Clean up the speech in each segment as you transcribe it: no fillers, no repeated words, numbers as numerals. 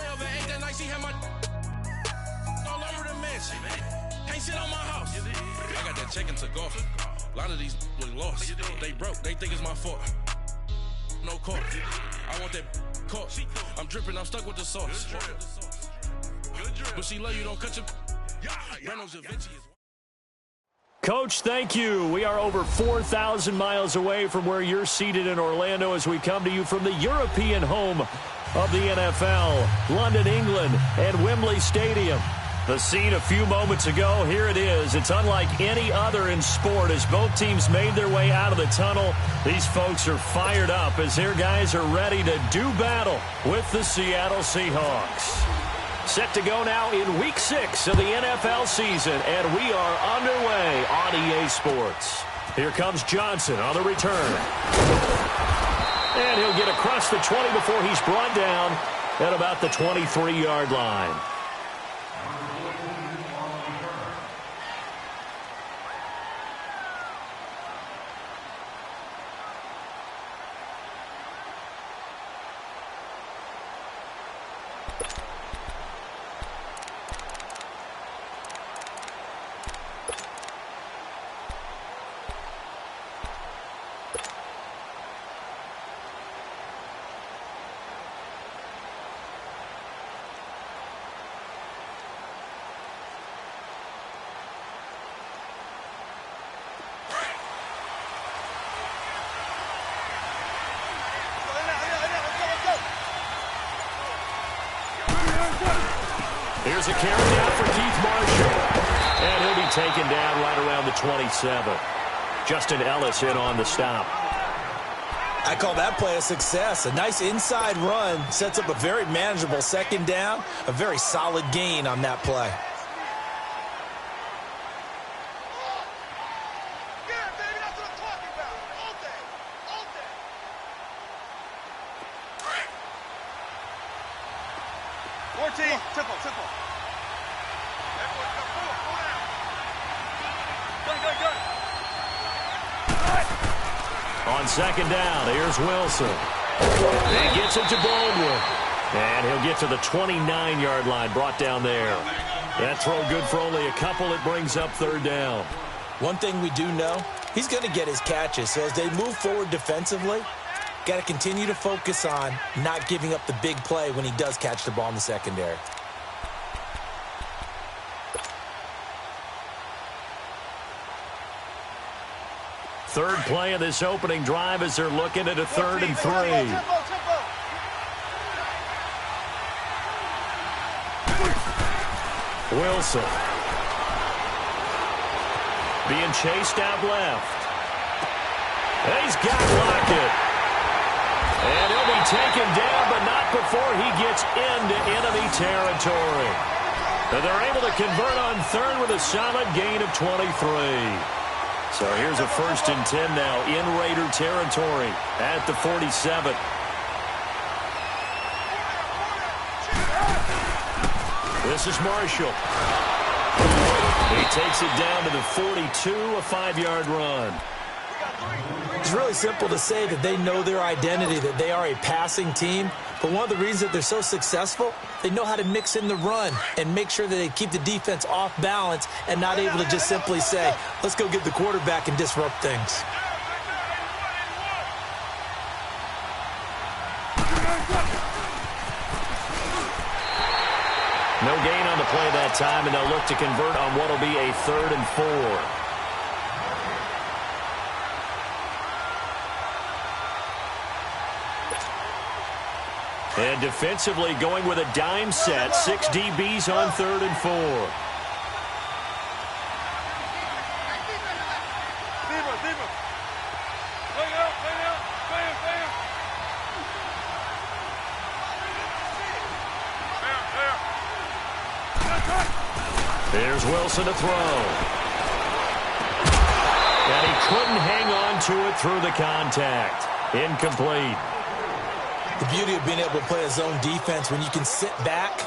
12 and 8 that night, she had my all over the mansion. Can't sit on my house. I got that check and took off. A lot of these look lost. They broke, they think it's my fault. No court. I want that court. I'm dripping, I'm stuck with the sauce. But she love you, don't cut your Reynolds and Vinci is. Coach, thank you. We are over 4,000 miles away from where you're seated in Orlando as we come to you from the European home of the NFL, London, England, and Wembley Stadium. The scene a few moments ago, here it is. It's unlike any other in sport as both teams made their way out of the tunnel. These folks are fired up as their guys are ready to do battle with the Seattle Seahawks. Set to go now in Week 6 of the NFL season, and we are underway on EA Sports. Here comes Johnson on the return. And he'll get across the 20 before he's brought down at about the 23-yard line. Here's a carry out for Keith Marshall. And he'll be taken down right around the 27. Justin Ellis in on the stop. I call that play a success. A nice inside run sets up a very manageable second down. A very solid gain on that play. On second down, here's Wilson. He gets it to Baldwin. And he'll get to the 29-yard line, brought down there. That throw good for only a couple. It brings up third down. One thing we do know, he's going to get his catches. So as they move forward defensively, got to continue to focus on not giving up the big play when he does catch the ball in the secondary. Third play of this opening drive as they're looking at a 3rd and 3. Wilson. Being chased out left. And he's got Lockett. And he'll be taken down, but not before he gets into enemy territory. And they're able to convert on 3rd with a solid gain of 23. So here's a 1st and 10 now in Raider territory at the 47. This is Marshall. He takes it down to the 42, a 5-yard run. It's really simple to say that they know their identity, that they are a passing team. But one of the reasons that they're so successful, they know how to mix in the run and make sure that they keep the defense off balance and not able to just simply say, let's go get the quarterback and disrupt things. No gain on the play that time, and they'll look to convert on what will be a 3rd and 4. And defensively going with a dime set. 6 DBs on 3rd and 4. There's Wilson to throw. And he couldn't hang on to it through the contact. Incomplete. The beauty of being able to play a zone defense when you can sit back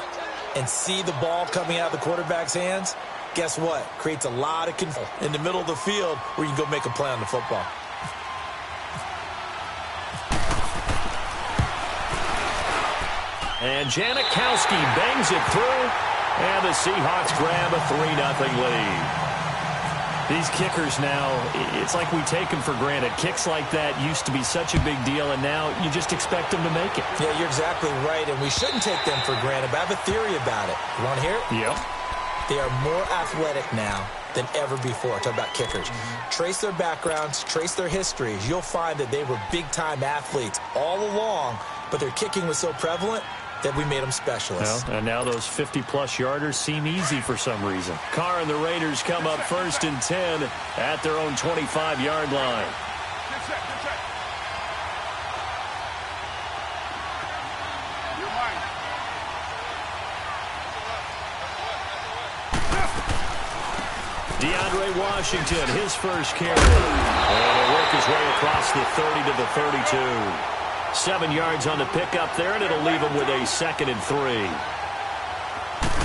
and see the ball coming out of the quarterback's hands, guess what? Creates a lot of confusion in the middle of the field where you can go make a play on the football. And Janikowski bangs it through. And the Seahawks grab a 3-0 lead. These kickers now, it's like we take them for granted. Kicks like that used to be such a big deal, and now you just expect them to make it. Yeah, you're exactly right, and we shouldn't take them for granted. But I have a theory about it. You want to hear it? Yep. They are more athletic now than ever before. Talk about kickers. Trace their backgrounds, trace their histories. You'll find that they were big-time athletes all along, but their kicking was so prevalent that we made them specialists. Well, and now those 50-plus yarders seem easy for some reason. Carr and the Raiders come up 1st and 10 at their own 25-yard line. DeAndre Washington, his first carry. And he'll work his way across the 30 to the 32. 7 yards on the pickup there, and it'll leave him with a 2nd and 3.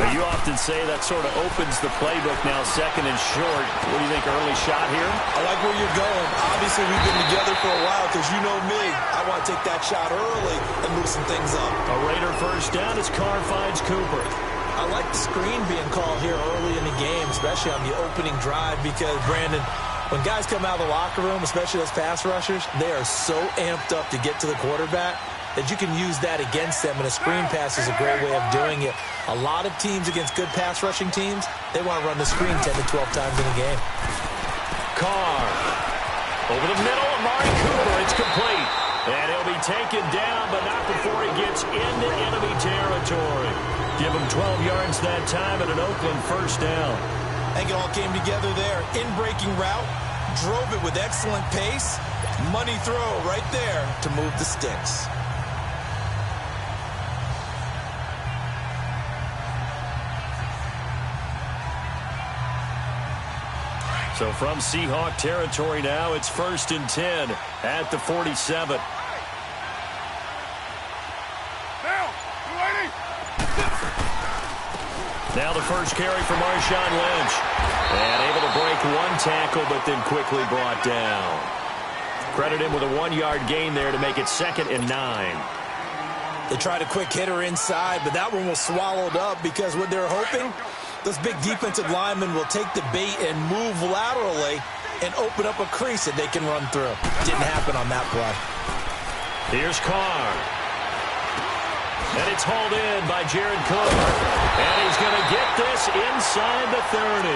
Now, you often say that sort of opens the playbook now, 2nd and short. What do you think, early shot here? I like where you're going. Obviously, we've been together for a while because you know me. I want to take that shot early and loosen things up. A Raider first down as Carr finds Cooper. I like the screen being called here early in the game, especially on the opening drive because, Brandon, when guys come out of the locker room, especially those pass rushers, they are so amped up to get to the quarterback that you can use that against them, and a screen pass is a great way of doing it. A lot of teams against good pass rushing teams, they want to run the screen 10 to 12 times in a game. Carr. Over the middle, Amari Cooper. It's complete. And he'll be taken down, but not before he gets into enemy territory. Give him 12 yards that time and an Oakland first down. I think it all came together there. In-breaking route, drove it with excellent pace. Money throw right there to move the sticks. So from Seahawk territory now, it's 1st and 10 at the 47. Now the first carry for Marshawn Lynch. And able to break one tackle, but then quickly brought down. Credit him with a 1-yard gain there to make it 2nd and 9. They tried a quick hitter inside, but that one was swallowed up because what they're hoping, those big defensive linemen will take the bait and move laterally and open up a crease that they can run through. Didn't happen on that play. Here's Carr. And it's hauled in by Jared Cook. And he's going to get this inside the 30.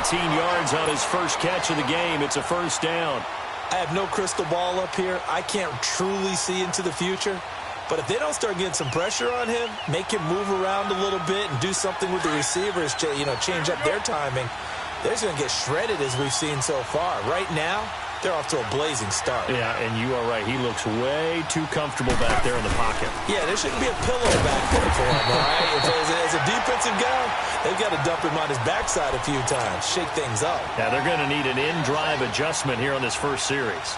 18 yards on his first catch of the game. It's a first down. I have no crystal ball up here. I can't truly see into the future. But if they don't start getting some pressure on him, make him move around a little bit and do something with the receivers, change up their timing, they're going to get shredded as we've seen so far. Right now, they're off to a blazing start. Yeah, and you are right. He looks way too comfortable back there in the pocket. Yeah, there shouldn't be a pillow back there for him, all right? As a defensive guy, they've got to dump him on his backside a few times, shake things up. Yeah, they're going to need an in-drive adjustment here on this first series.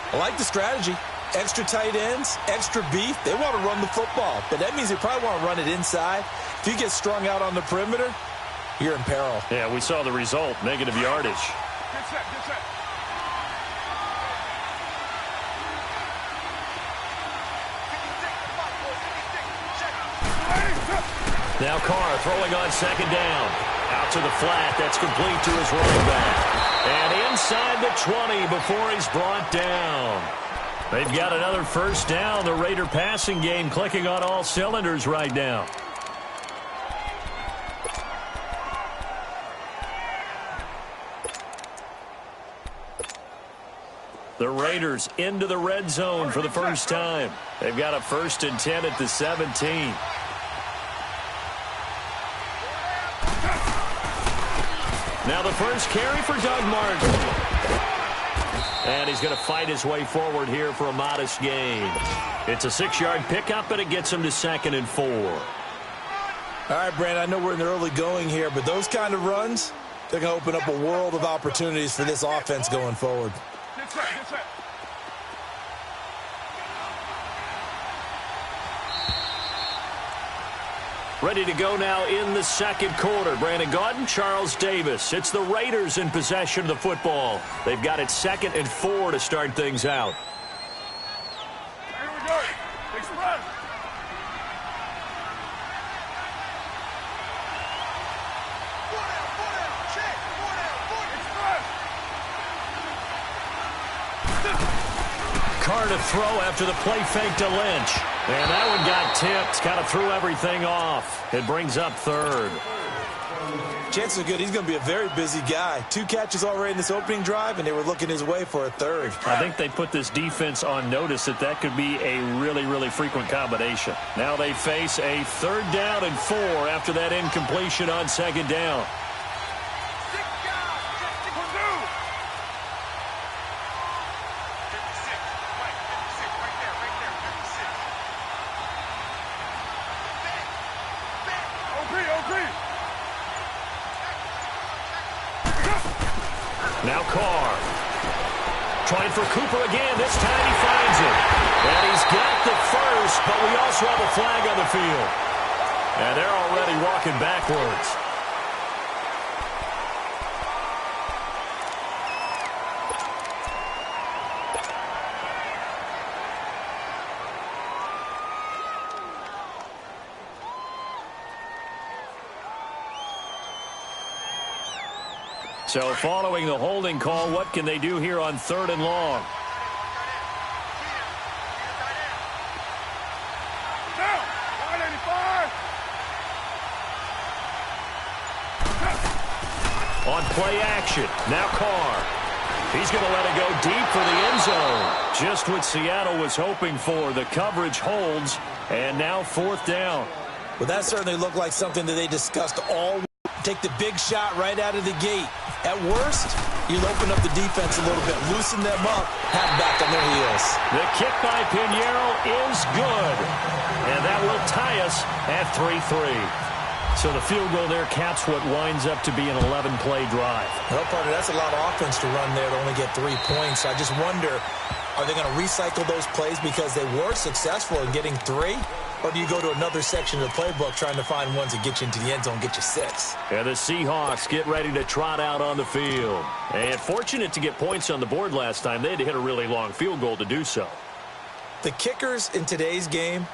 I like the strategy. Extra tight ends, extra beef. They want to run the football, but that means they probably want to run it inside. If you get strung out on the perimeter, you're in peril. Yeah, we saw the result, negative yardage. Get set, get set. Now Carr throwing on 2nd down. Out to the flat. That's complete to his running back. And inside the 20 before he's brought down. They've got another first down. The Raider passing game clicking on all cylinders right now. The Raiders into the red zone for the first time. They've got a 1st and 10 at the 17. Now the first carry for Doug Martin. And he's going to fight his way forward here for a modest gain. It's a 6-yard pickup, and it gets him to 2nd and 4. All right, Brandon, I know we're in the early going here, but those kind of runs, they're going to open up a world of opportunities for this offense going forward. Get set, get set. Ready to go now in the second quarter. Brandon Gaudin, Charles Davis. It's the Raiders in possession of the football. They've got it 2nd and 4 to start things out. Here we go. Big spread. Carr to throw after the play fake to Lynch. And that one got tipped. Kind of threw everything off. It brings up third. Chances are good he's going to be a very busy guy. 2 catches already in this opening drive, and they were looking his way for a third. I think they put this defense on notice that could be a really, really frequent combination. Now they face a 3rd down and 4 after that incompletion on 2nd down. Now Carr. Trying for Cooper again. This time he finds it. And he's got the first, but we also have a flag on the field. And they're already walking backwards. So following the holding call, what can they do here on 3rd and long? On play action, now Carr. He's going to let it go deep for the end zone. Just what Seattle was hoping for. The coverage holds, and now 4th down. Well, that certainly looked like something that they discussed all week. Take the big shot right out of the gate. At worst, you'll open up the defense a little bit, loosen them up, have them back on their heels. The kick by Pinheiro is good, and that will tie us at 3-3. So the field goal there caps what winds up to be an 11-play drive. Well, partner, that's a lot of offense to run there to only get 3 points. I just wonder, are they going to recycle those plays because they were successful in getting 3? Or do you go to another section of the playbook trying to find ones that get you into the end zone, get you 6? And the Seahawks get ready to trot out on the field. And fortunate to get points on the board last time. They had to hit a really long field goal to do so. The kickers in today's game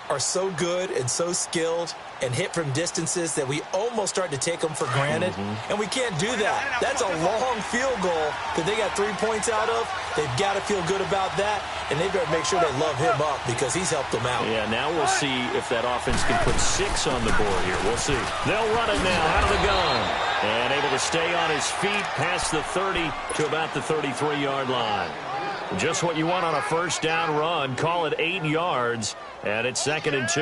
are so good and so skilled and hit from distances that we almost start to take them for granted. And we can't do that. That's a long field goal that they got 3 points out of. They've got to feel good about that, and they've got to make sure they love him up because he's helped them out. Yeah, now we'll see if that offense can put 6 on the board here. We'll see. They'll run it now out of the gun. And able to stay on his feet past the 30 to about the 33-yard line. Just what you want on a 1st down run. Call it 8 yards, and it's 2nd and 2.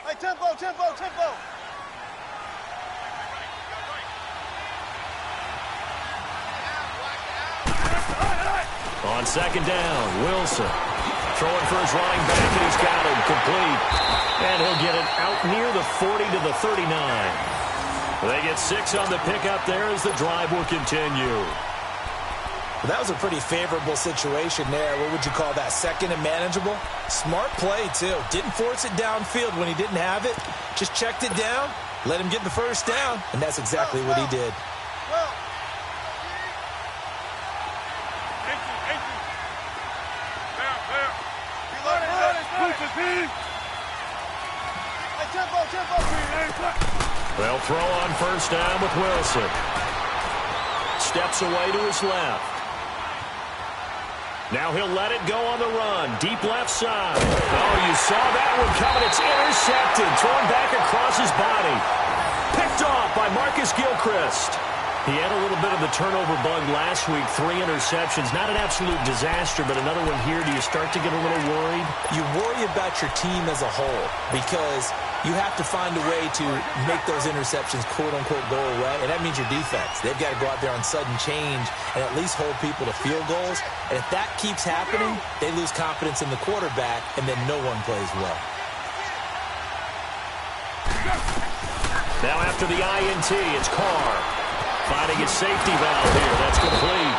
Hey, tempo. On 2nd down, Wilson throwing for his running back, and he's got him complete. And he'll get it out near the 40 to the 39. They get 6 on the pickup there as the drive will continue. That was a pretty favorable situation there. What would you call that? 2nd and manageable? Smart play, too. Didn't force it downfield when he didn't have it. Just checked it down, let him get the 1st down, and that's exactly what he did. They'll throw on 1st down with Wilson. Steps away to his left. Now he'll let it go on the run. Deep left side. Oh, you saw that one coming. It's intercepted. Thrown back across his body. Picked off by Marcus Gilchrist. He had a little bit of the turnover bug last week. 3 interceptions. Not an absolute disaster, but another one here. Do you start to get a little worried? You worry about your team as a whole because you have to find a way to make those interceptions, quote-unquote, go away, and that means your defense. They've got to go out there on sudden change and at least hold people to field goals. And if that keeps happening, they lose confidence in the quarterback, and then no one plays well. Now after the INT, it's Carr. Finding his safety valve here. That's complete.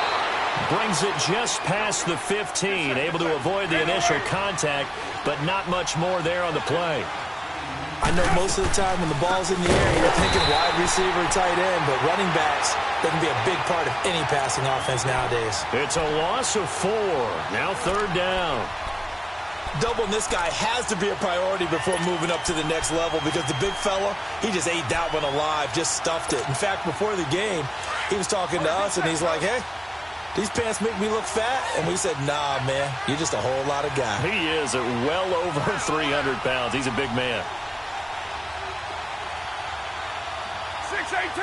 Brings it just past the 15. Able to avoid the initial contact, but not much more there on the play. I know most of the time when the ball's in the air, you're thinking wide receiver, tight end, but running backs, they can be a big part of any passing offense nowadays. It's a loss of 4. Now 3rd down. Doubling this guy has to be a priority before moving up to the next level because the big fella, he just ate that one alive, just stuffed it. In fact, before the game, he was talking to us, and he's like, hey, these pants make me look fat. And we said, nah, man, you're just a whole lot of guy. He is at well over 300 pounds. He's a big man. 6'18".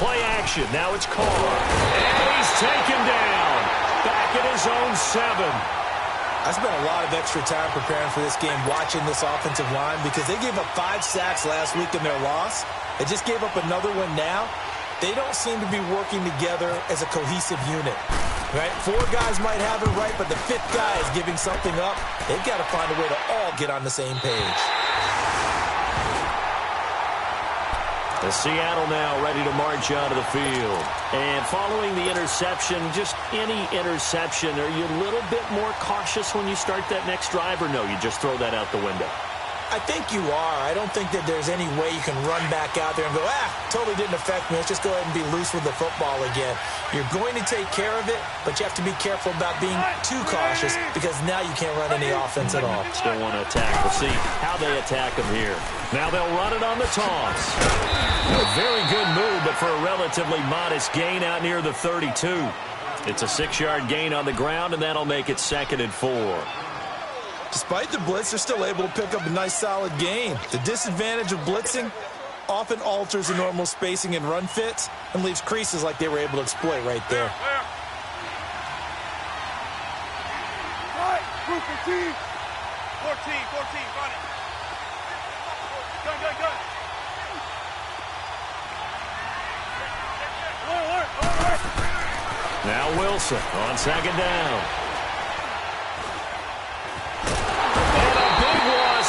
Play action. Now it's Carr. And he's taken down. Back at his own 7. I spent a lot of extra time preparing for this game watching this offensive line because they gave up 5 sacks last week in their loss. They just gave up another one now. They don't seem to be working together as a cohesive unit. Right? 4 guys might have it right, but the 5th guy is giving something up. They've got to find a way to all get on the same page. The Seattle now ready to march onto the field. And following the interception, just any interception, are you a little bit more cautious when you start that next drive, or no, you just throw that out the window? I think you are. I don't think that there's any way you can run back out there and go, totally didn't affect me. Let's just go ahead and be loose with the football again. You're going to take care of it, but you have to be careful about being too cautious because now you can't run any offense at all. Still want to attack. We'll see how they attack them here. Now they'll run it on the toss. A very good move, but for a relatively modest gain out near the 32. It's a 6-yard gain on the ground, and that'll make it 2nd and 4. Despite the blitz, they're still able to pick up a nice, solid gain. The disadvantage of blitzing often alters the normal spacing and run fits and leaves creases like they were able to exploit right there. Right, group 14. 14, run it. Gun. Alert. Now Wilson on 2nd down.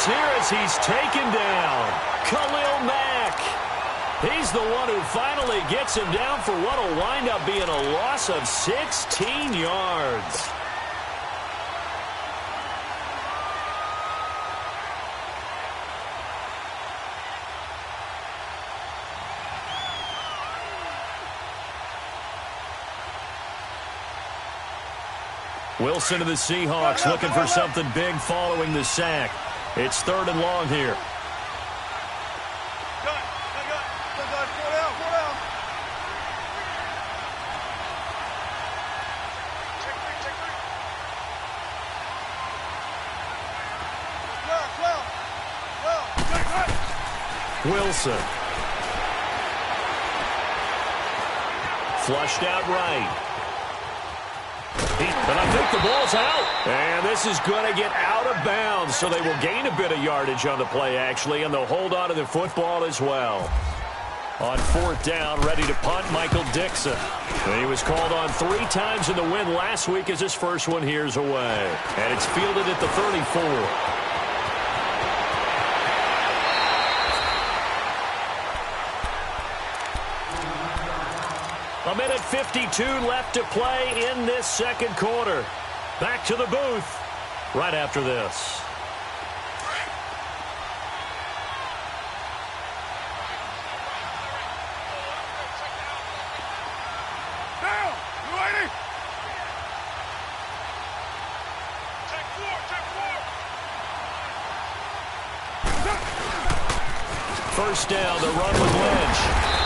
Here as he's taken down. Khalil Mack. He's the one who finally gets him down for what will wind up being a loss of 16 yards. Wilson of the Seahawks looking for something big following the sack. It's 3rd and long here. Gun. Go down. Check three. Wilson. Flushed out right. But I think the ball's out. And this is going to get out of bounds, so they will gain a bit of yardage on the play, actually, and they'll hold on to the football as well. On 4th down, ready to punt, Michael Dixon. And he was called on 3 times in the win last week as his first one here's away. And it's fielded at the 34. A minute 52 left to play in this 2nd quarter. Back to the booth right after this. Down. You ready? Check 4. First down, the run with Lynch.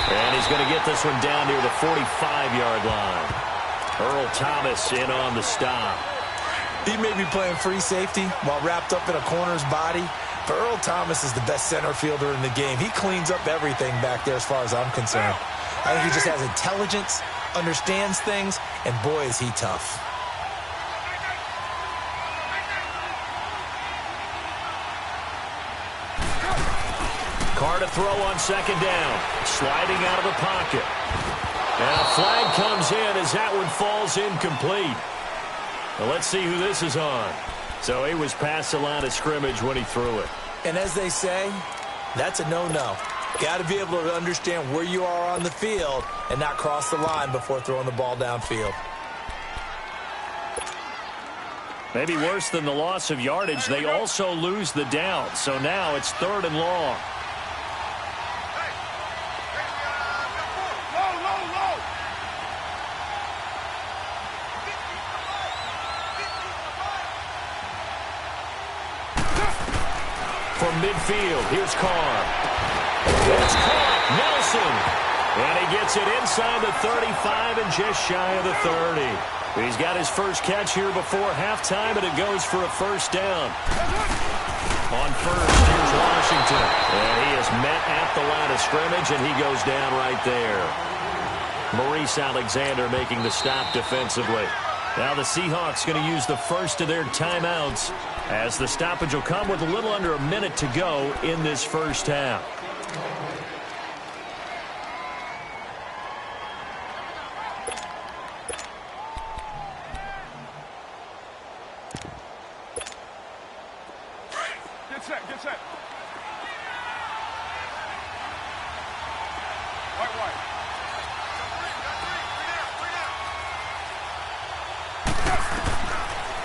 And he's going to get this one down near the 45-yard line. Earl Thomas in on the stop. He may be playing free safety while wrapped up in a corner's body, but Earl Thomas is the best center fielder in the game. He cleans up everything back there as far as I'm concerned. I think he just has intelligence, understands things, and boy, is he tough. Carr to throw on 2nd down. Sliding out of the pocket. And a flag comes in as that one falls incomplete. Well, let's see who this is on. So he was past the line of scrimmage when he threw it. And as they say, that's a no-no. Got to be able to understand where you are on the field and not cross the line before throwing the ball downfield. Maybe worse than the loss of yardage, they also lose the down. So now it's 3rd and long. From midfield, here's Carr. It's caught. Nelson. And he gets it inside the 35 and just shy of the 30. He's got his first catch here before halftime, and it goes for a first down. On first, here's Washington. And he is met at the line of scrimmage, and he goes down right there. Maurice Alexander making the stop defensively. Now the Seahawks going to use the first of their timeouts as the stoppage will come with a little under a minute to go in this first half. Get set, get set. White.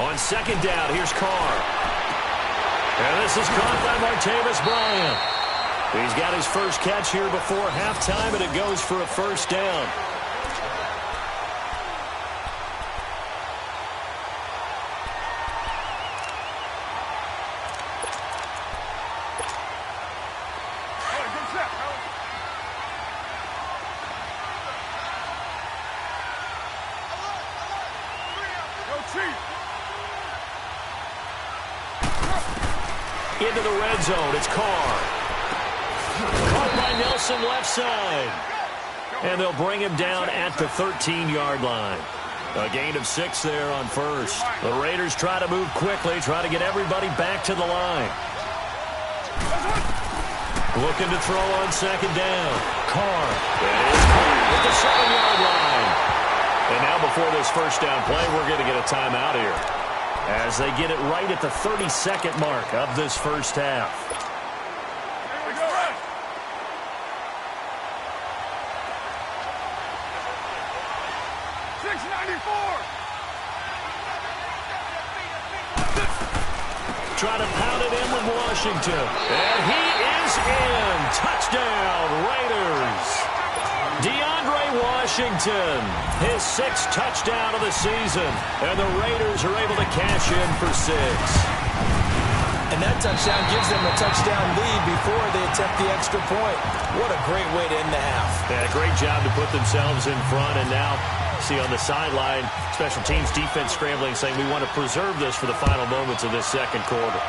On second down, here's Carr. And this is caught by Martavis Bryant. He's got his first catch here before halftime, and it goes for a first down. Into the red zone, it's Carr. Caught by Nelson left side. And they'll bring him down at the 13-yard line. A gain of 6 there on first. The Raiders try to move quickly, try to get everybody back to the line. Looking to throw on second down. Carr. It is caught at the 7-yard line. And now before this first down play, we're going to get a timeout here, as they get it right at the 32nd mark of this first half. Here we go. 694. Try to pound it in with Washington. And he is in. Touchdown, Raiders. DeAndre Washington, his 6th touchdown of the season. And the Raiders are able to cash in for 6. And that touchdown gives them a touchdown lead before they attempt the extra point. What a great way to end the half. Yeah, great job to put themselves in front. And now, see on the sideline, special teams defense scrambling, saying we want to preserve this for the final moments of this second quarter.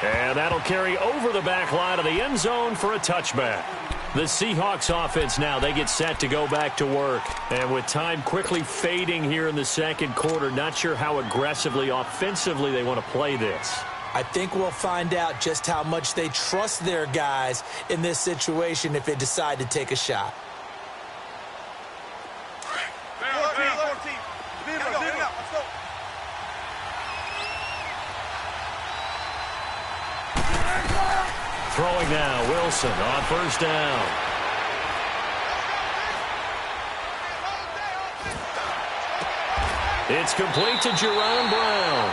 And that'll carry over the back line of the end zone for a touchback. The Seahawks offense now, they get set to go back to work. And with time quickly fading here in the second quarter, not sure how aggressively, offensively they want to play this. I think we'll find out just how much they trust their guys in this situation if they decide to take a shot. Throwing now, Wilson on first down. It's complete to Jerron Brown.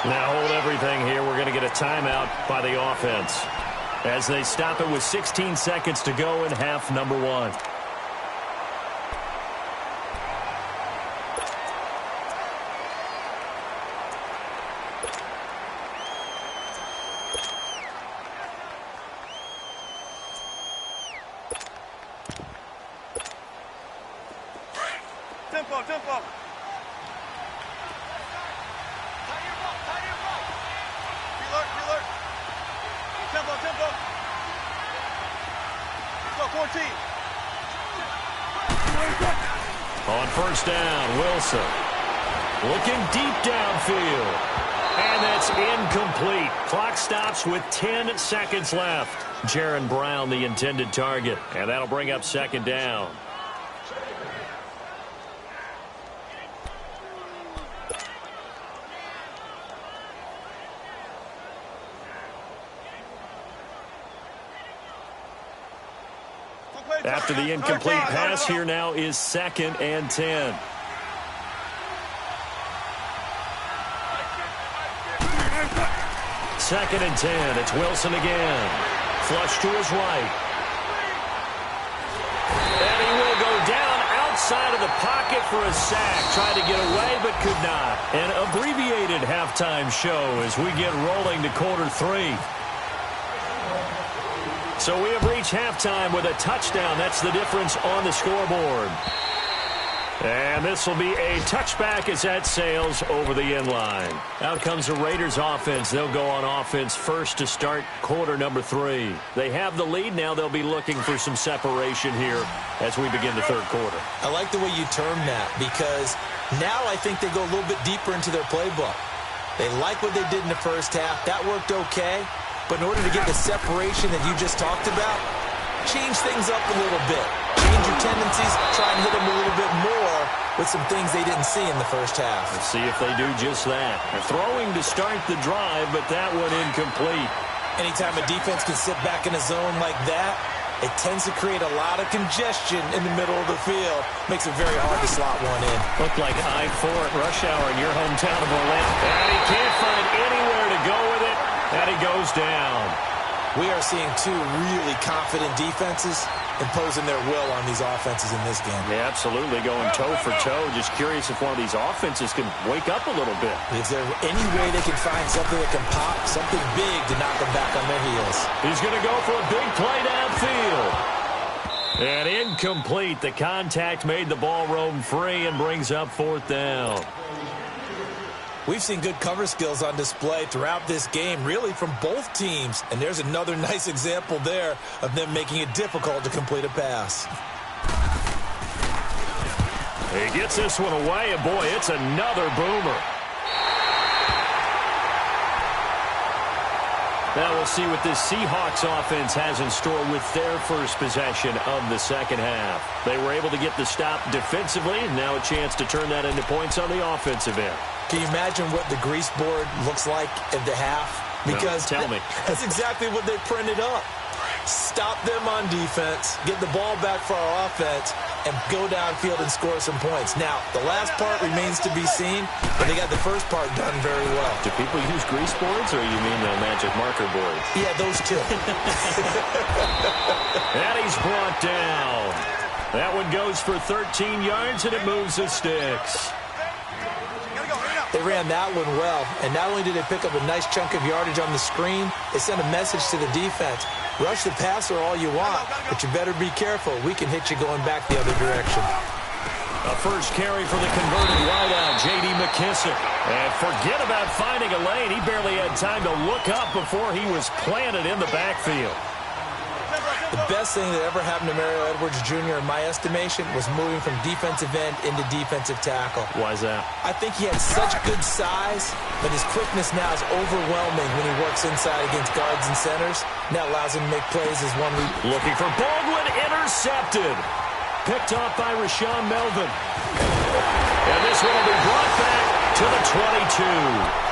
Now hold everything here. We're going to get a timeout by the offense as they stop it with 16 seconds to go in half number 1. Tempo. Preload. Tempo. Let's go, 14. On first down, Wilson looking deep downfield. And that's incomplete. Clock stops with 10 seconds left. Jerron Brown, the intended target. And that'll bring up second down. After the incomplete pass, here now is 2nd and 10. Second and 10. It's Wilson again. Flush to his right. And he will go down outside of the pocket for a sack. Tried to get away but could not. An abbreviated halftime show as we get rolling to quarter 3. So we have reached halftime with a touchdown. That's the difference on the scoreboard. And this will be a touchback as that sails over the end line. Out comes the Raiders offense. They'll go on offense first to start quarter number 3. They have the lead. Now they'll be looking for some separation here as we begin the third quarter. I like the way you term that because now I think they go a little bit deeper into their playbook. They like what they did in the first half. That worked okay. But in order to get the separation that you just talked about, change things up a little bit. Change your tendencies, try and hit them a little bit more with some things they didn't see in the first half. Let's see if they do just that. They're throwing to start the drive, but that one incomplete. Anytime a defense can sit back in a zone like that, it tends to create a lot of congestion in the middle of the field. Makes it very hard to slot one in. Looked like I-4 at rush hour in your hometown of Orlando. And he can't find anywhere to go with it, and he goes down. We are seeing two really confident defenses imposing their will on these offenses in this game. Yeah, absolutely, going toe for toe. Just curious if one of these offenses can wake up a little bit. Is there any way they can find something that can pop, something big to knock them back on their heels? He's going to go for a big play downfield. And incomplete. The contact made the ball roam free and brings up fourth down. We've seen good cover skills on display throughout this game, really from both teams. And there's another nice example there of them making it difficult to complete a pass. He gets this one away, and boy, it's another boomer. Now we'll see what this Seahawks offense has in store with their first possession of the second half. They were able to get the stop defensively, and now a chance to turn that into points on the offensive end. Can you imagine what the grease board looks like at the half? Because no, tell me. That's exactly what they printed up. Stop them on defense, get the ball back for our offense, and go downfield and score some points. Now, the last part remains to be seen, but they got the first part done very well. Do people use grease boards, or you mean the magic marker board? Yeah, those two. And he's brought down. That one goes for 13 yards, and it moves the sticks. They ran that one well, and not only did they pick up a nice chunk of yardage on the screen, they sent a message to the defense. Rush the passer all you want, but you better be careful. We can hit you going back the other direction. A first carry for the converted wideout, J.D. McKissick. And forget about finding a lane. He barely had time to look up before he was planted in the backfield. The best thing that ever happened to Mario Edwards Jr., in my estimation, was moving from defensive end into defensive tackle. Why is that? I think he had such good size, but his quickness now is overwhelming when he works inside against guards and centers. And that allows him to make plays as one week. Looking for Baldwin, intercepted. Picked off by Rashawn Melvin. And this one will be brought back to the 22.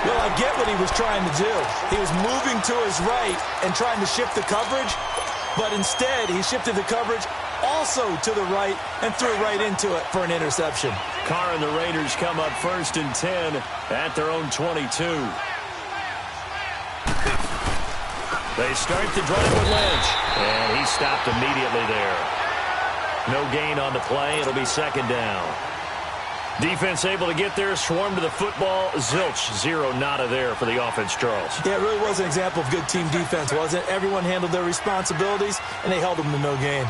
Well, I get what he was trying to do. He was moving to his right and trying to shift the coverage, but instead he shifted the coverage also to the right and threw right into it for an interception. Carr and the Raiders come up first and 10 at their own 22. They start the drive with Lynch, and he stopped immediately there. No gain on the play. It'll be second down. Defense able to get there, swarm to the football. Zilch, zero nada there for the offense, Charles. Yeah, it really was an example of good team defense, wasn't it? Everyone handled their responsibilities, and they held them to no gain.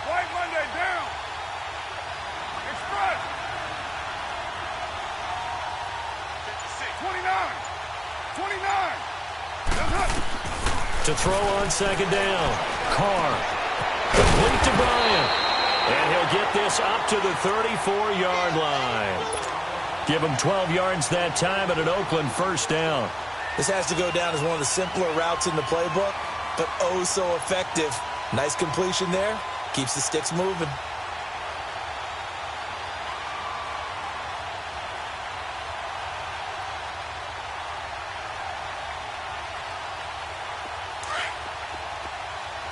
White Monday down. Express. 29. 29. To throw on second down. Carr. Complete to Bryant. And he'll get this up to the 34-yard line. Give him 12 yards that time at an Oakland first down. This has to go down as one of the simpler routes in the playbook, but oh so effective. Nice completion there. Keeps the sticks moving.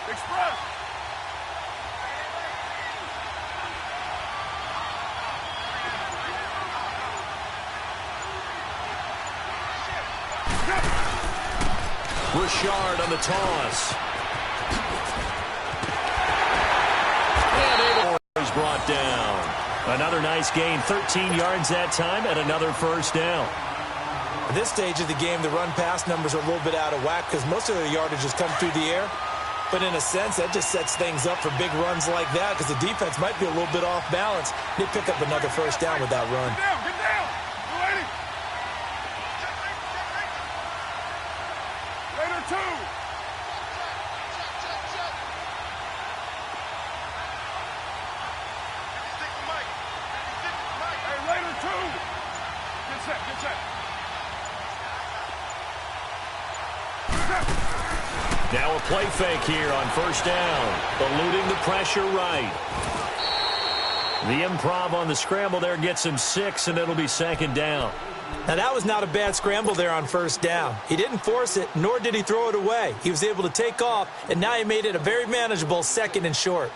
Express. Richard on the toss. And Abel is brought down. Another nice gain, 13 yards that time, and another first down. At this stage of the game, the run-pass numbers are a little bit out of whack because most of their yardage has come through the air. But in a sense, that just sets things up for big runs like that because the defense might be a little bit off balance. They pick up another first down with that run. Get down, get down. Ready? Later, 2. Hey, later, 2. Get set, get set. Now a play fake here on first down. Eluding the pressure right. The improv on the scramble there gets him 6, and it'll be second down. Now, that was not a bad scramble there on first down. He didn't force it, nor did he throw it away. He was able to take off, and now he made it a very manageable 2nd and short.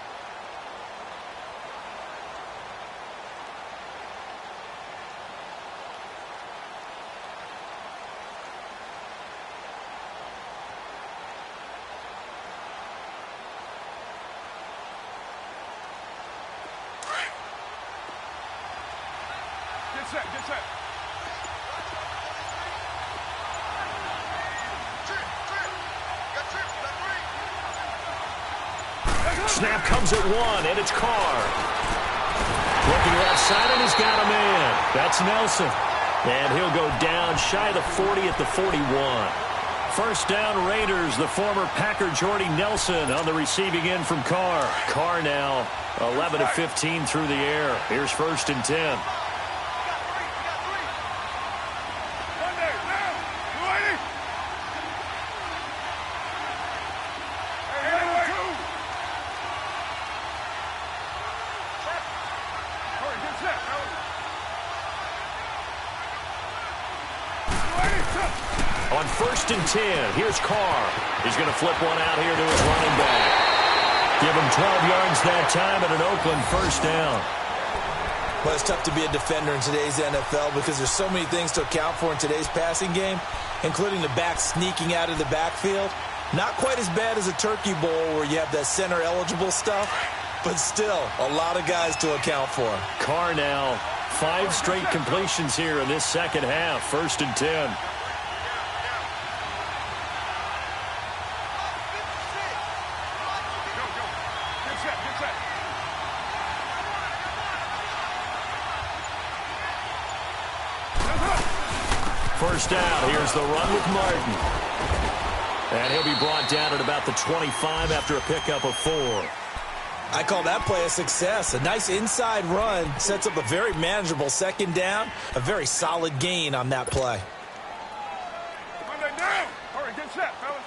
Get set, get set. Snap comes at 1, and it's Carr. Looking left side, and he's got a man. That's Nelson. And he'll go down shy of the 40 at the 41. First down, Raiders. The former Packer Jordy Nelson on the receiving end from Carr. Carr now 11 of 15 through the air. Here's 1st and 10. On 1st and 10, here's Carr. He's going to flip one out here to his running back. Give him 12 yards that time and an Oakland first down. Well, it's tough to be a defender in today's NFL because there's so many things to account for in today's passing game, including the back sneaking out of the backfield. Not quite as bad as a Turkey Bowl where you have that center-eligible stuff, but still a lot of guys to account for. Carr now 5 straight completions here in this second half. 1st and 10. First down. Here's the run with Martin. And he'll be brought down at about the 25 after a pickup of 4. I call that play a success. A nice inside run sets up a very manageable 2nd down. A very solid gain on that play. Monday down. All right, get set, fellas.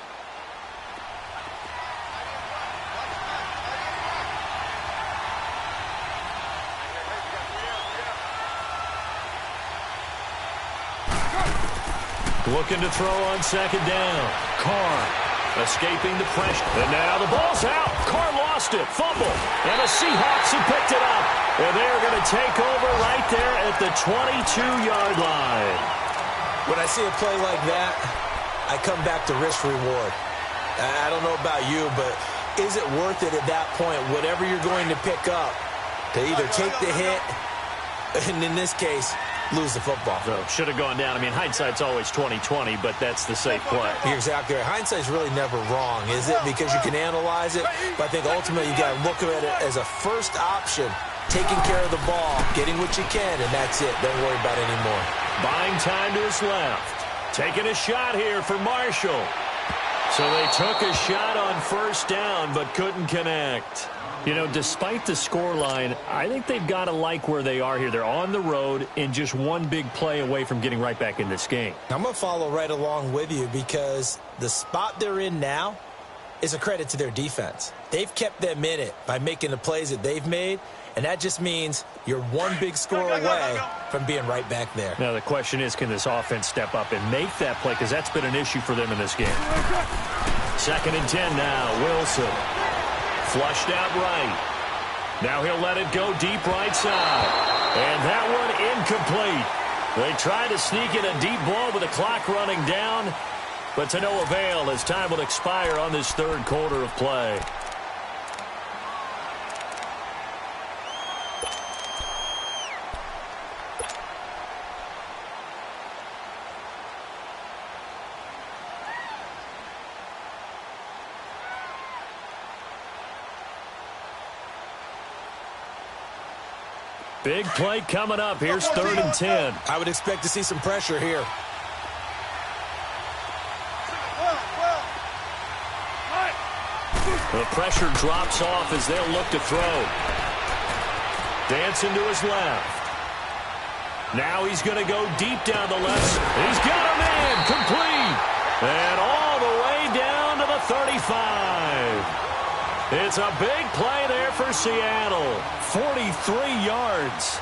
Looking to throw on 2nd down. Carr escaping the pressure. And now the ball's out. Carr lost it. Fumble. And the Seahawks have picked it up. And they're going to take over right there at the 22-yard line. When I see a play like that, I come back to risk-reward. I don't know about you, but is it worth it at that point, whatever you're going to pick up, to either take the hit, and in this case, lose the football? So should have gone down. I mean, hindsight's always 20/20, but that's the safe play. You're exactly right. Hindsight's really never wrong, is it? Because you can analyze it, but I think ultimately you got to look at it as a first option, taking care of the ball, getting what you can, and that's it. Don't worry about it anymore. Buying time to his left. Taking a shot here for Marshall. So they took a shot on first down, but couldn't connect. You know, despite the scoreline, I think they've got to like where they are here. They're on the road and just one big play away from getting right back in this game. I'm going to follow right along with you because the spot they're in now is a credit to their defense. They've kept them in it by making the plays that they've made, and that just means you're one big score away from being right back there. Now, the question is, can this offense step up and make that play? Because that's been an issue for them in this game. 2nd and 10 now. Wilson. Flushed out right. Now he'll let it go deep right side. And that one incomplete. They try to sneak in a deep ball with the clock running down, but to no avail as time will expire on this 3rd quarter of play. Big play coming up. Here's 3rd and 10. I would expect to see some pressure here. The pressure drops off as they'll look to throw. Dancing to his left. Now he's going to go deep down the left. He's got him in. Complete. And all the way down to the 35. It's a big play there for Seattle. 43 yards.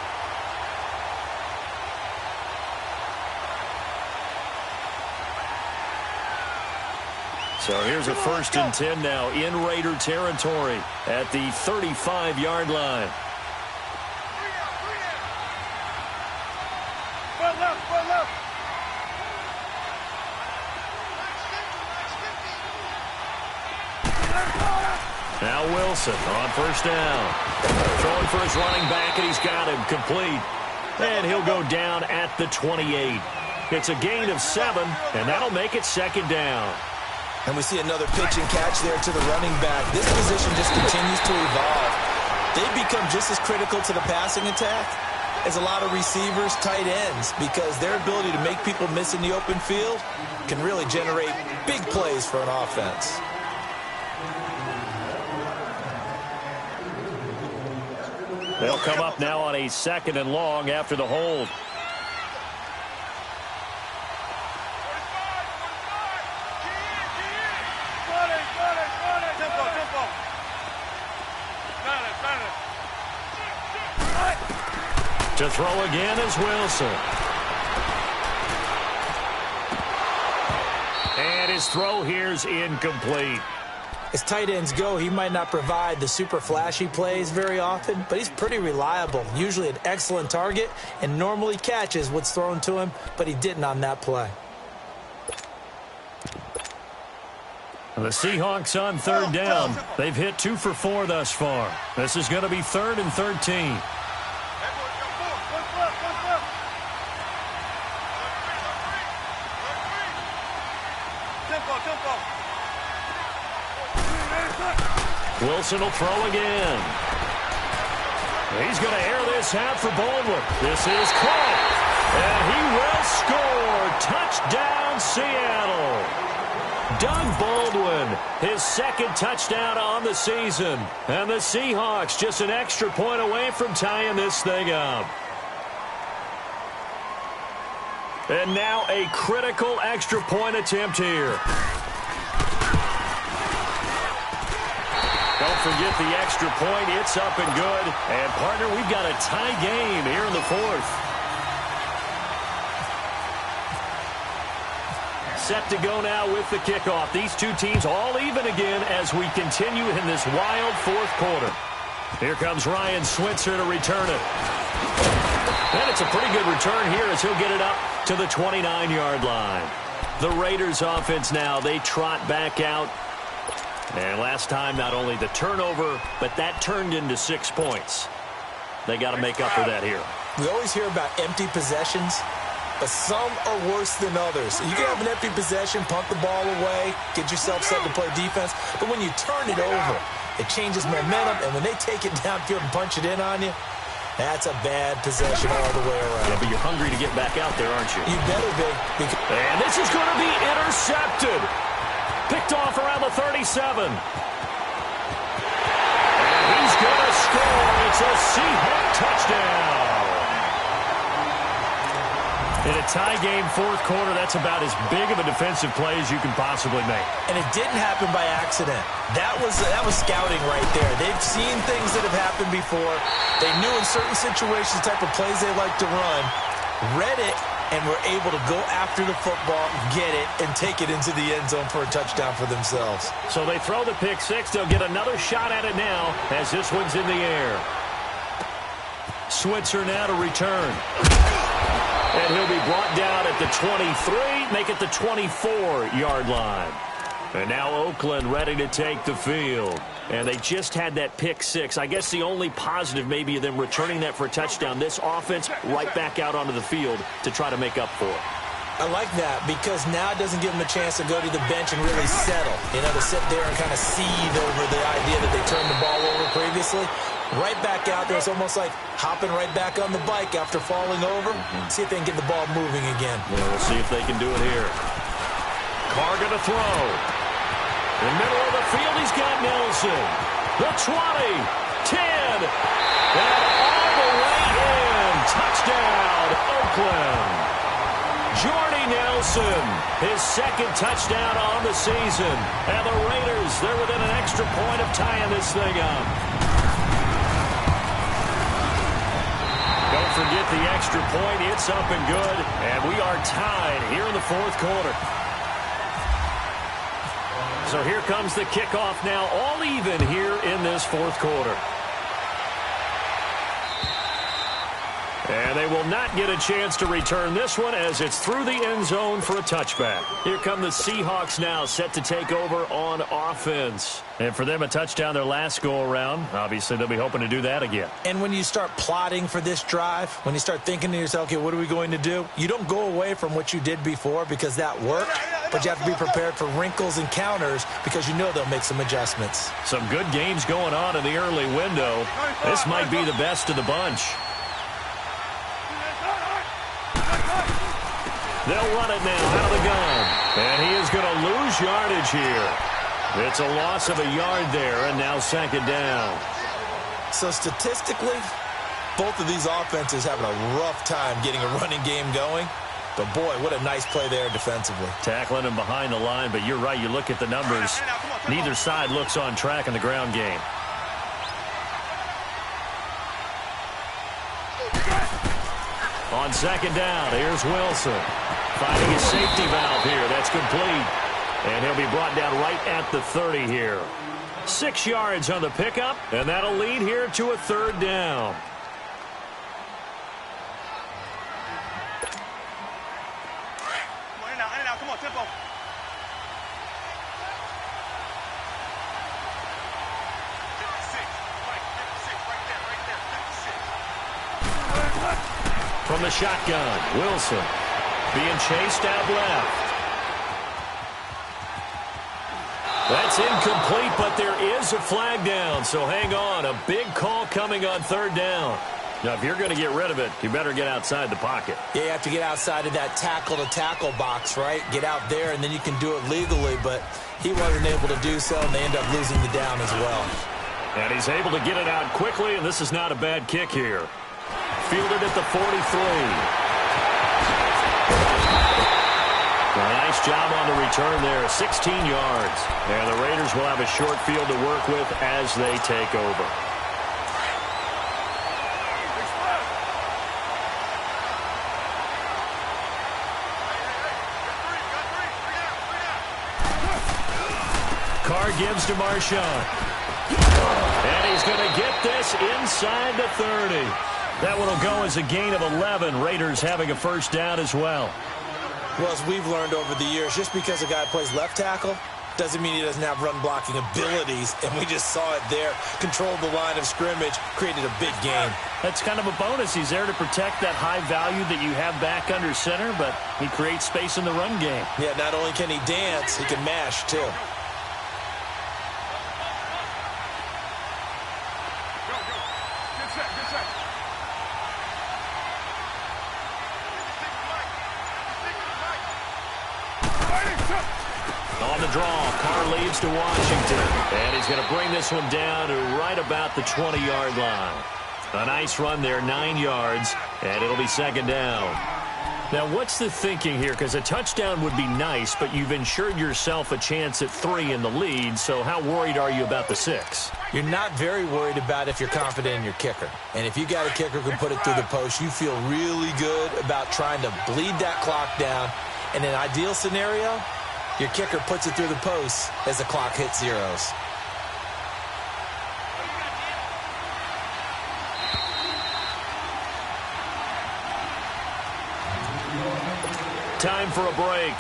So here's a 1st and 10 now in Raider territory at the 35-yard line. Now Wilson on 1st down. Throwing for his running back, and he's got him complete. And he'll go down at the 28. It's a gain of 7, and that'll make it 2nd down. And we see another pitch and catch there to the running back. This position just continues to evolve. They become just as critical to the passing attack as a lot of receivers, tight ends, because their ability to make people miss in the open field can really generate big plays for an offense. They'll come up now on a 2nd and long after the hold. To throw again is Wilson. And his throw here's incomplete. As tight ends go, he might not provide the super flashy plays very often, but he's pretty reliable, usually an excellent target, and normally catches what's thrown to him, but he didn't on that play. The Seahawks on 3rd down. They've hit 2 for 4 thus far. This is going to be 3rd and 13. Wilson will throw again. He's going to air this out for Baldwin. This is caught. And he will score. Touchdown, Seattle. Doug Baldwin, his 2nd touchdown on the season. And the Seahawks just an extra point away from tying this thing up. And now a critical extra point attempt here. Don't forget the extra point. It's up and good. And, partner, we've got a tie game here in the 4th. Set to go now with the kickoff. These two teams all even again as we continue in this wild 4th quarter. Here comes Ryan Switzer to return it. And it's a pretty good return here as he'll get it up to the 29-yard line. The Raiders offense now, they trot back out. And last time, not only the turnover, but that turned into 6 points. They got to make up for that here. We always hear about empty possessions, but some are worse than others. You can have an empty possession, punt the ball away, get yourself set to play defense, but when you turn it over, it changes momentum, and when they take it downfield and punch it in on you, that's a bad possession all the way around. Yeah, but you're hungry to get back out there, aren't you? You better be. And this is going to be intercepted. Picked off around the 37. And he's going to score. It's a Seahawk touchdown. In a tie game 4th quarter, that's about as big of a defensive play as you can possibly make. And it didn't happen by accident. That was scouting right there. They've seen things that have happened before. They knew in certain situations the type of plays they like to run, read it, and were able to go after the football, get it, and take it into the end zone for a touchdown for themselves. So they throw the pick 6. They'll get another shot at it now as this one's in the air. Switzer now to return. And he'll be brought down at the 23, make it the 24-yard line. And now Oakland ready to take the field. And they just had that pick 6. I guess the only positive maybe of them returning that for a touchdown. This offense right back out onto the field to try to make up for it. I like that because now it doesn't give them a chance to go to the bench and really settle. You know, to sit there and kind of seethe over the idea that they turned the ball over previously. Right back out there. It's almost like hopping right back on the bike after falling over. See if they can get the ball moving again. Yeah, we'll see if they can do it here. Carr going to throw. In the middle of the field, he's got Nelson. The 20, 10, and all the way in. Touchdown, Oakland. Jordy Nelson, his second touchdown on the season. And the Raiders, they're within an extra point of tying this thing up. Don't forget the extra point. It's up and good. And we are tied here in the fourth quarter. So here comes the kickoff now, all even here in this fourth quarter. And they will not get a chance to return this one as it's through the end zone for a touchback. Here come the Seahawks now, set to take over on offense. And for them, a touchdown their last go-around. Obviously, they'll be hoping to do that again. And when you start plotting for this drive, when you start thinking to yourself, okay, what are we going to do? You don't go away from what you did before because that worked, but you have to be prepared for wrinkles and counters because you know they'll make some adjustments. Some good games going on in the early window. This might be the best of the bunch. They'll run it now out of the gun. And he is going to lose yardage here. It's a loss of a yard there, and now second down. So statistically, both of these offenses having a rough time getting a running game going. But, boy, what a nice play there defensively. Tackling him behind the line, but you're right. You look at the numbers. Neither side looks on track in the ground game. On second down, here's Wilson. Finding his safety valve here. That's complete. And he'll be brought down right at the 30 here. 6 yards on the pickup, and that'll lead here to a third down. Come on, tempo. From the shotgun, Wilson being chased out left. That's incomplete, but there is a flag down, so hang on. A big call coming on third down. Now, if you're going to get rid of it, you better get outside the pocket. Yeah, you have to get outside of that tackle-to-tackle box, right? Get out there, and then you can do it legally, but he wasn't able to do so, and they end up losing the down as well. And he's able to get it out quickly, and this is not a bad kick here. Fielded at the 43. Nice job on the return there, 16 yards. And the Raiders will have a short field to work with as they take over. Carr gives to Marshawn. And he's going to get this inside the 30. That one will go as a gain of 11. Raiders having a first down as well. Well, as we've learned over the years, just because a guy plays left tackle doesn't mean he doesn't have run-blocking abilities, and we just saw it there. Controlled the line of scrimmage, created a big game. That's kind of a bonus. He's there to protect that high value that you have back under center, but he creates space in the run game. Yeah, not only can he dance, he can mash, too. On the draw, Carr leads to Washington. And he's going to bring this one down to right about the 20-yard line. A nice run there, 9 yards, and it'll be second down. Now, what's the thinking here? Because a touchdown would be nice, but you've ensured yourself a chance at 3 in the lead, so how worried are you about the 6? You're not very worried about if you're confident in your kicker. And if you got a kicker who can put it through the post, you feel really good about trying to bleed that clock down. In an ideal scenario, your kicker puts it through the post as the clock hits zeros. Time for a break.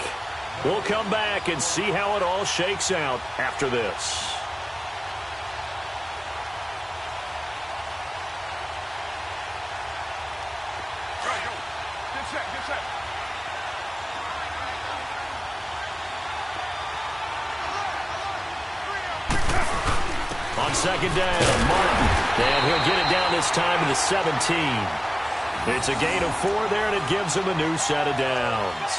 We'll come back and see how it all shakes out after this. On second down, Martin. And he'll get it down this time to the 17. It's a gain of 4 there, and it gives him a new set of downs.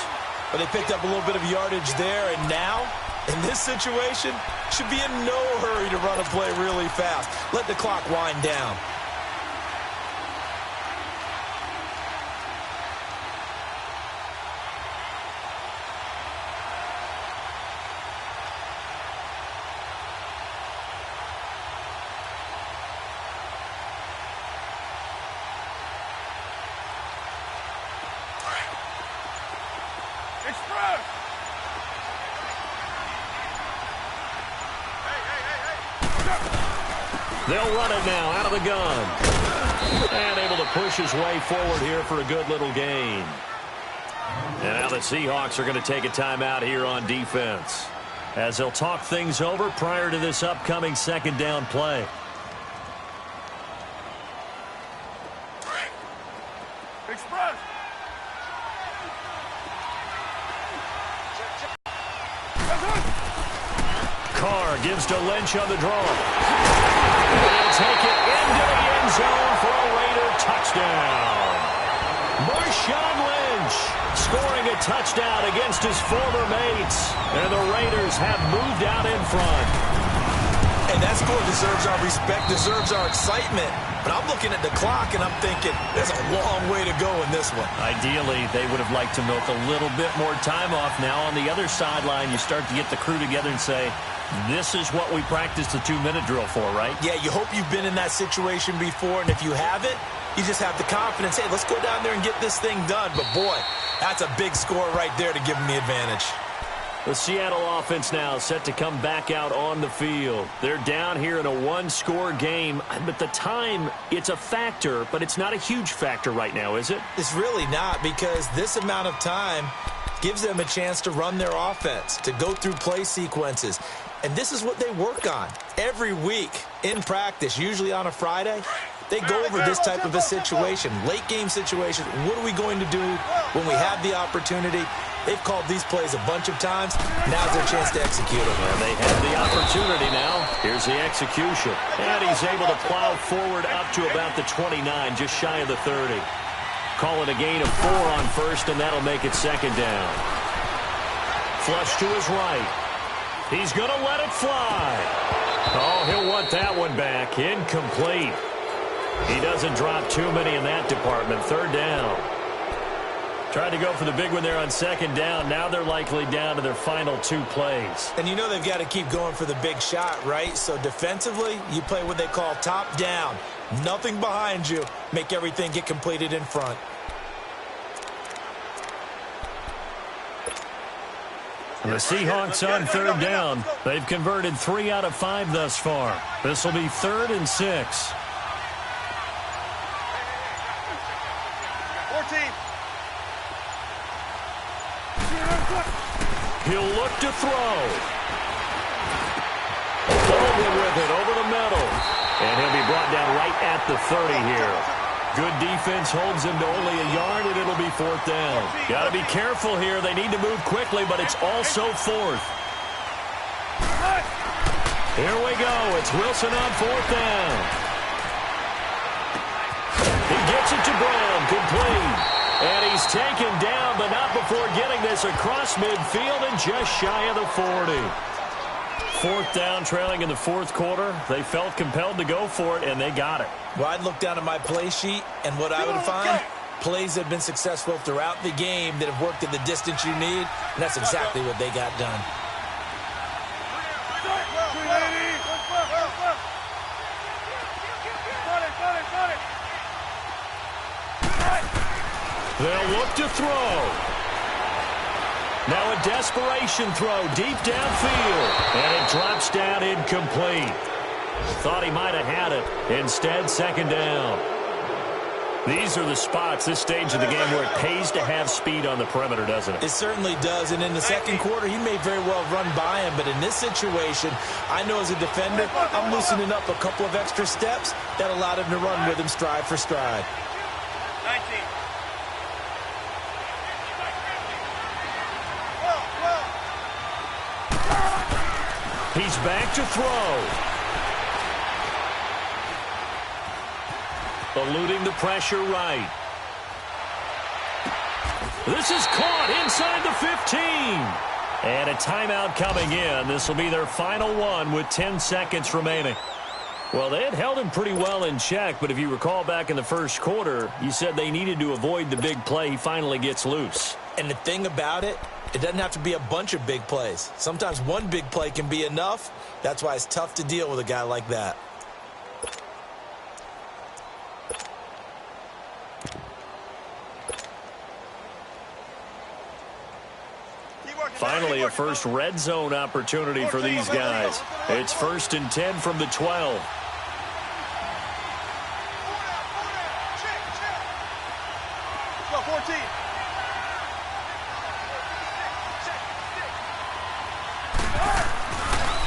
But they picked up a little bit of yardage there, and now, in this situation, should be in no hurry to run a play really fast. Let the clock wind down. They'll run it now out of the gun. And able to push his way forward here for a good little gain. And now the Seahawks are going to take a timeout here on defense, as they'll talk things over prior to this upcoming second down play. Express. Carr gives to Lynch on the draw. They'll take it into the end zone for a Raider touchdown. Marshawn Lynch scoring a touchdown against his former mates. And the Raiders have moved out in front. And that score deserves our respect, deserves our excitement. But I'm looking at the clock, and I'm thinking there's a long way to go in this one. Ideally, they would have liked to milk a little bit more time off. Now on the other sideline, you start to get the crew together and say, this is what we practiced the 2-minute drill for, right? Yeah, you hope you've been in that situation before, and if you haven't, you just have the confidence, hey, let's go down there and get this thing done. But, boy, that's a big score right there to give them the advantage. The Seattle offense now set to come back out on the field. They're down here in a one-score game, but the time, it's a factor, but it's not a huge factor right now, is it? It's really not, because this amount of time gives them a chance to run their offense, to go through play sequences. And this is what they work on every week in practice, usually on a Friday. They go over this type of a situation, late-game situation. What are we going to do when we have the opportunity? They've called these plays a bunch of times. Now's their chance to execute them. And they have the opportunity now. Here's the execution. And he's able to plow forward up to about the 29, just shy of the 30. Call it a gain of 4 on first, and that'll make it second down. Flush to his right. He's going to let it fly. Oh, he'll want that one back. Incomplete. He doesn't drop too many in that department. Third down. Tried to go for the big one there on second down. Now they're likely down to their final 2 plays. And you know they've got to keep going for the big shot, right? So defensively, you play what they call top down. Nothing behind you. Make everything get completed in front. And the Seahawks on third down. They've converted 3 out of 5 thus far. This will be 3rd and 6. 14. He'll look to throw. Baldwin with it over the middle. And he'll be brought down right at the 30 here. Good defense holds him to only a yard, and it'll be 4th down. Got to be careful here. They need to move quickly, but it's also 4th. Here we go. It's Wilson on 4th down. He gets it to Brown, complete. And he's taken down, but not before getting this across midfield and just shy of the 40. 4th down, trailing in the 4th quarter. They felt compelled to go for it, and they got it. Well, I'd look down at my play sheet, and what I would find, plays have been successful throughout the game that have worked at the distance you need, and that's exactly what they got done. They'll look to throw. Now a desperation throw deep downfield. And it drops down incomplete. Thought he might have had it. Instead, second down. These are the spots, this stage of the game, where it pays to have speed on the perimeter, doesn't it? It certainly does. And in the second quarter, he may very well run by him. But in this situation, I know as a defender, I'm loosening up a couple of extra steps that allowed him to run with him stride for stride. 19. He's back to throw. eluding the pressure right. This is caught inside the 15. And a timeout coming in. This will be their final one with 10 seconds remaining. Well, they had held him pretty well in check, but if you recall back in the first quarter, you said they needed to avoid the big play. He finally gets loose. And the thing about it, it doesn't have to be a bunch of big plays. Sometimes one big play can be enough. That's why it's tough to deal with a guy like that. Finally, a first red zone opportunity for these guys. It's 1st and 10 from the 12.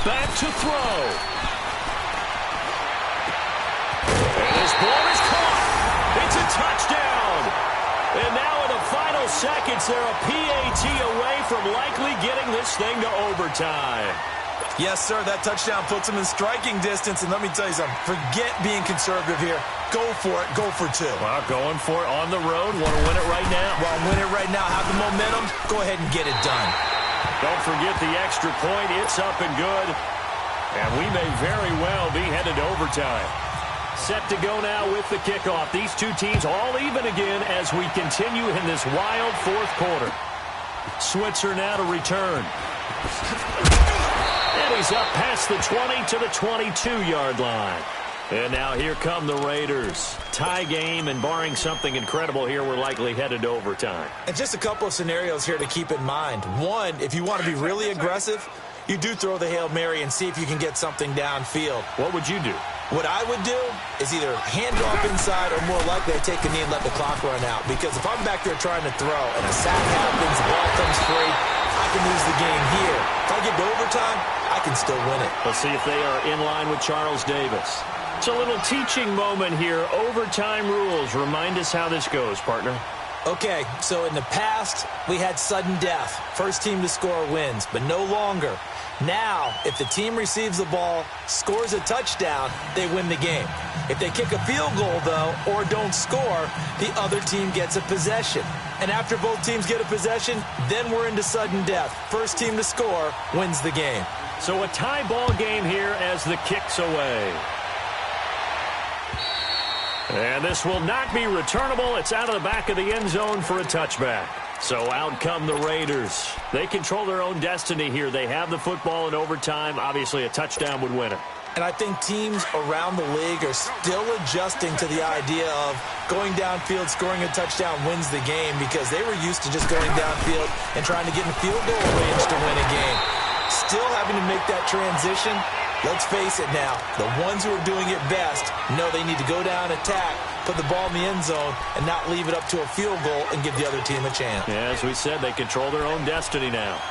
Back to throw. And his ball is caught. It's a touchdown. And now in the final seconds, they're a PAT away from likely getting this thing to overtime. Yes, sir, that touchdown puts him in striking distance. And let me tell you something, forget being conservative here. Go for it. Go for two. Well, going for it on the road. Want to win it right now. Well, win it right now. Have the momentum. Go ahead and get it done. Don't forget the extra point. It's up and good. And we may very well be headed to overtime. Set to go now with the kickoff. These two teams all even again as we continue in this wild fourth quarter. Switzer now to return. And he's up past the 20 to the 22-yard line. And now here come the Raiders. Tie game, and barring something incredible here, we're likely headed to overtime. And just a couple of scenarios here to keep in mind. One, if you want to be really aggressive, you do throw the Hail Mary and see if you can get something downfield. What would you do? What I would do is either hand off inside or more likely I take a knee and let the clock run out. Because if I'm back there trying to throw and a sack happens, the ball comes free, I can lose the game here. If I get to overtime, I can still win it. Let's see if they are in line with Charles Davis. It's a little teaching moment here. Overtime rules. Remind us how this goes, partner. Okay, so in the past, we had sudden death. First team to score wins, but no longer. Now, if the team receives the ball, scores a touchdown, they win the game. If they kick a field goal, though, or don't score, the other team gets a possession. And after both teams get a possession, then we're into sudden death. First team to score wins the game. So a tie ball game here as the kick's away. And this will not be returnable. It's out of the back of the end zone for a touchback. So out come the Raiders. They control their own destiny here. They have the football in overtime. Obviously, a touchdown would win it. And I think teams around the league are still adjusting to the idea of going downfield, scoring a touchdown wins the game, because they were used to just going downfield and trying to get in field goal range to win a game. Still having to make that transition. Let's face it now, the ones who are doing it best know they need to go down, attack, put the ball in the end zone, and not leave it up to a field goal and give the other team a chance. Yeah, as we said, they control their own destiny now.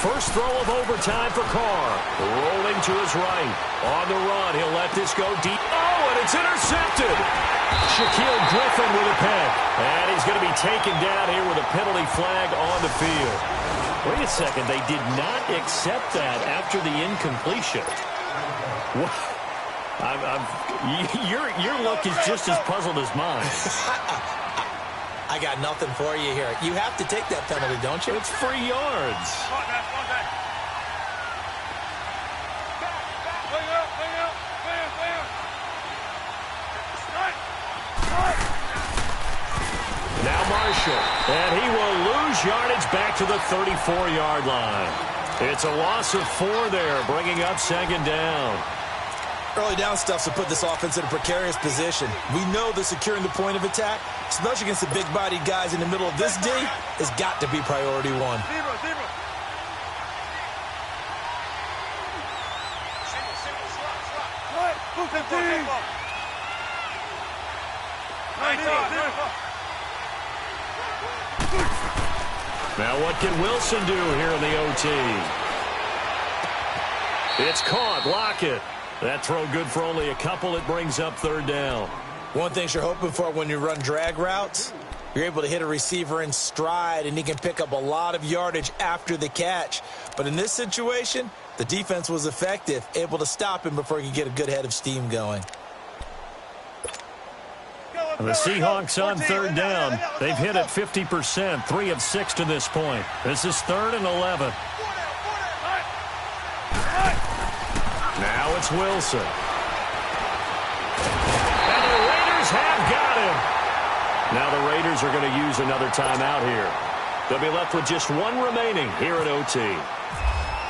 First throw of overtime for Carr. Rolling to his right. On the run, he'll let this go deep. Oh, and it's intercepted. Shaquille Griffin with a pick. And he's going to be taken down here with a penalty flag on the field. Wait a second. They did not accept that after the incompletion. What? Your look is just as puzzled as mine. I got nothing for you here. You have to take that penalty, don't you? It's free yards. Now Marshall, and he will lose yardage back to the 34-yard line. It's a loss of 4 there, bringing up second down. Early down stuff to put this offense in a precarious position. We know that securing the point of attack, especially against the big-bodied guys in the middle of this D, has got to be priority one. Now what can Wilson do here in the OT? It's caught. Lockett. That throw good for only a couple. It brings up third down. One thing you're hoping for when you run drag routes, you're able to hit a receiver in stride, and he can pick up a lot of yardage after the catch. But in this situation, the defense was effective, able to stop him before he could get a good head of steam going. And the Seahawks on third down. They've hit it 50%, 3 of 6 to this point. This is 3rd and 11. Now it's Wilson. And the Raiders have got him. Now the Raiders are going to use another timeout here. They'll be left with just one remaining here at OT.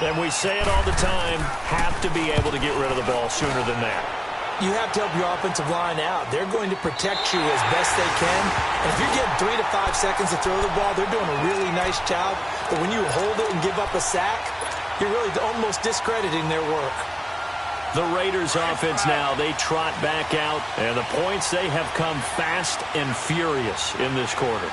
And we say it all the time, have to be able to get rid of the ball sooner than that. You have to help your offensive line out. They're going to protect you as best they can. And if you're getting 3 to 5 seconds to throw the ball, they're doing a really nice job. But when you hold it and give up a sack, you're really almost discrediting their work. The Raiders offense now, they trot back out, and the points, they have come fast and furious in this quarter.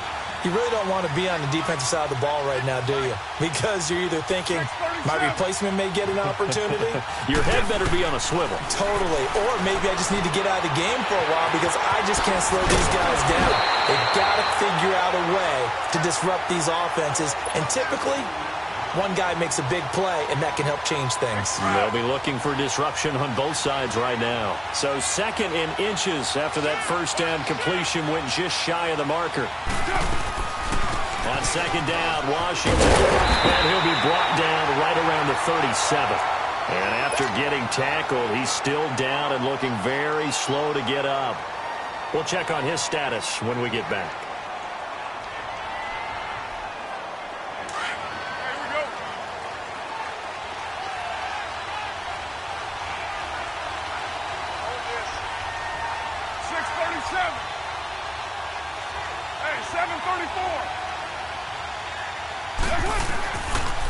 You really don't want to be on the defensive side of the ball right now, do you? Because you're either thinking, my replacement may get an opportunity. Your head better be on a swivel. Totally. Or maybe I just need to get out of the game for a while because I just can't slow these guys down. They've got to figure out a way to disrupt these offenses. And typically, one guy makes a big play, and that can help change things. They'll be looking for disruption on both sides right now. So 2nd and inches after that first down completion went just shy of the marker. On 2nd down, Washington, and he'll be brought down right around the 37. And after getting tackled, he's still down and looking very slow to get up. We'll check on his status when we get back.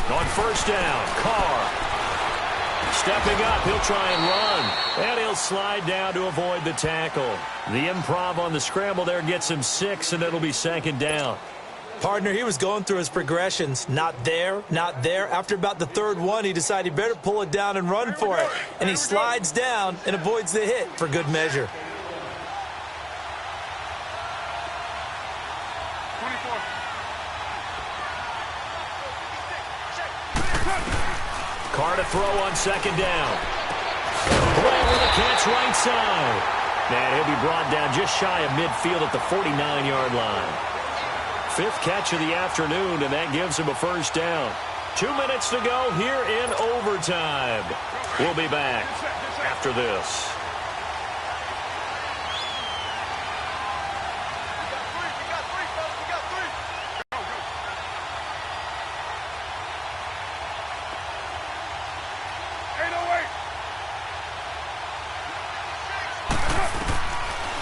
On first down, Carr. Stepping up, he'll try and run. And he'll slide down to avoid the tackle. The improv on the scramble there gets him 6, and it'll be 2nd down. Partner, he was going through his progressions. Not there, not there. After about the 3rd one, he decided he better pull it down and run for it. And he slides down and avoids the hit for good measure. Carr to throw on 2nd down. Bray with a catch right side. And he'll be brought down just shy of midfield at the 49-yard line. 5th catch of the afternoon, and that gives him a first down. 2 minutes to go here in overtime. We'll be back after this.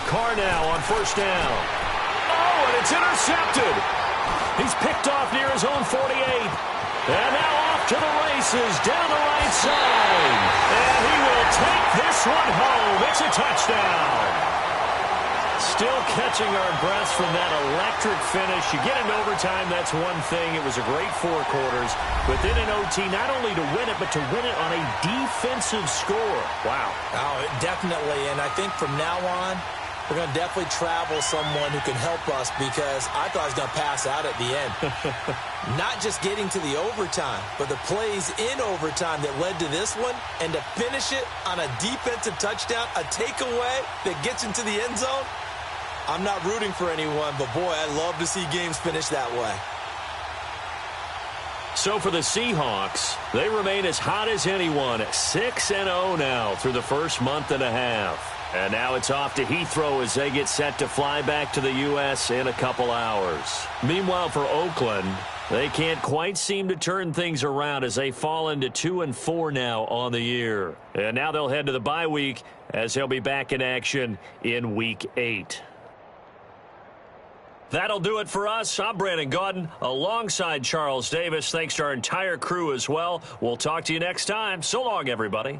Carr now on first down. Oh, and it's intercepted. He's picked off near his own 48. And now off to the races down the right side. And he will take this one home. It's a touchdown. Still catching our breaths from that electric finish. You get into overtime, that's one thing. It was a great 4 quarters. But then in OT, not only to win it, but to win it on a defensive score. Wow. Oh, definitely. And I think from now on, we're going to definitely travel someone who can help us because I thought I was going to pass out at the end. Not just getting to the overtime, but the plays in overtime that led to this one, and to finish it on a defensive touchdown, a takeaway that gets into the end zone. I'm not rooting for anyone, but boy, I love to see games finish that way. So for the Seahawks, they remain as hot as anyone, 6-0 now through the first month and a half. And now it's off to Heathrow as they get set to fly back to the U.S. in a couple hours. Meanwhile, for Oakland, they can't quite seem to turn things around as they fall into 2-4 now on the year. And now they'll head to the bye week as they'll be back in action in Week 8. That'll do it for us. I'm Brandon Gaudin alongside Charles Davis. Thanks to our entire crew as well. We'll talk to you next time. So long, everybody.